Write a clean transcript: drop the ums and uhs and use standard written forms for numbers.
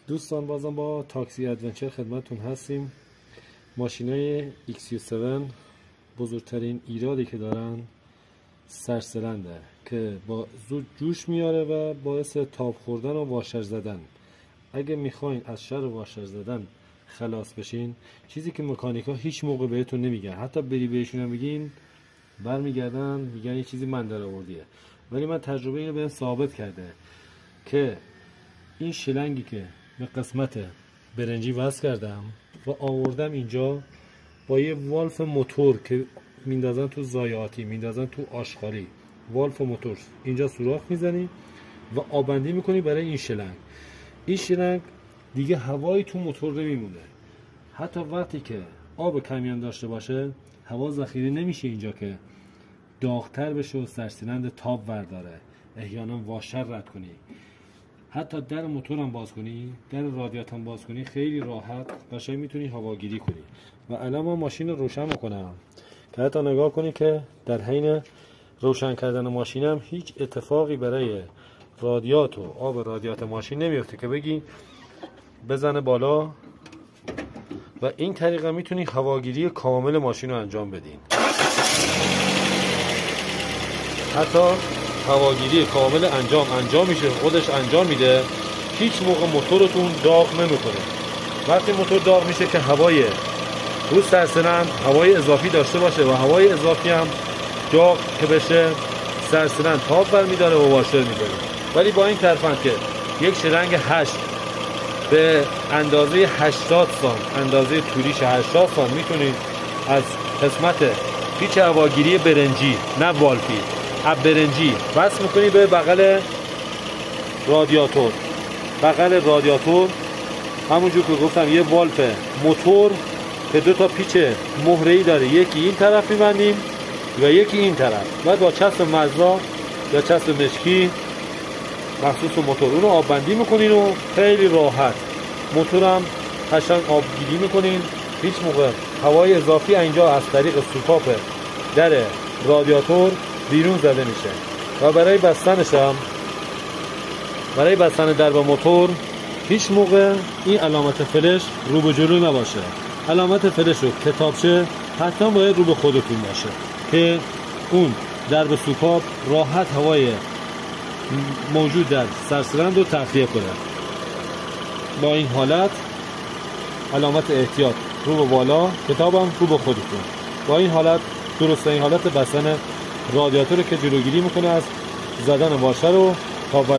دوستان بازم با تاکسی ادونچر خدمتتون هستیم. ماشینای XU7 بزرگترین ایرادی که دارن سرسلنده که با زود جوش میاره و باعث تاب خوردن و واشر زدن. اگه میخواین از شر واشر زدن خلاص بشین، چیزی که مکانیکا هیچ موقع بهتون نمیگن، حتی بری بهشون هم بگین برمیگردن میگن یه چیزی من در آوردیه، ولی من تجربه اینو بهم ثابت کرده که این شلنگی که به قسمت برنجی وصل کردم و آوردم اینجا با یه والف موتور که میندازن تو ضایعاتی، میندازن تو آشغالی، والف موتور اینجا سوراخ میزنی و آبندی میکنی برای این شلنگ. این شلنگ دیگه هوایی تو موتور نمیمونه، حتی وقتی که آب کمیون داشته باشه هوا ذخیره نمیشه اینجا که داغتر بشه و سرسیلند تاب ورداره، احیانا واشر رد کنی. حتی در موتور هم باز کنی، در رادیاتور هم باز کنی، خیلی راحت قشنگ میتونی هواگیری کنی. و الان من ماشین رو روشن میکنم که حتی نگاه کنی که در حین روشن کردن ماشینم هیچ اتفاقی برای رادیات و آب رادیات ماشین نمیفته که بگی بزنه بالا، و این طریقه میتونی هواگیری کامل ماشین رو انجام بدین. حتی هواگیری کامل انجام میشه، خودش انجام میده، هیچ موقع موتورتون داغ نمیکنه. وقتی موتور داغ میشه که هوای رو سرسلند هوای اضافی داشته باشه و هوای اضافی هم داغ که بشه سرسلند تاب برمیداره و واشر میکنه. ولی با این طرفند که یک شلنگ 8 به اندازه 80 سانت، اندازه طولیش 80 سانت میتونید از قسمت پیچ هواگیری برنجی، نه والفی، برنجی وصل میکنی به بغل رادیاتور. بغل رادیاتور همونجور که گفتم یه والف موتور که دو تا پیچ مهره‌ای داره، یکی این طرف میبندیم و یکی این طرف، بعد با چسب مزرا یا چسب مشکی مخصوص موتور اون رو آب بندی میکنین و خیلی راحت موتورم قشنگ آبگیری میکنین. هیچ موقع هوای اضافی اینجا از طریق سوپاپ در رادیاتور بیرون زده میشه. و برای بستن درب موتور هیچ موقع این علامت فلش رو به جلو نباشه. علامت فلش رو کتابچه حتما باید رو به خودتون باشه که اون درب سوپاپ راحت هوای موجود در سرسلند رو تخلیه کنه. با این حالت علامت احتیاط رو به بالا، کتابم رو به خودتون. با این حالت درسته این حالت بستن رادیاتور که جلوگیری میکنه از زدن واشر و تاب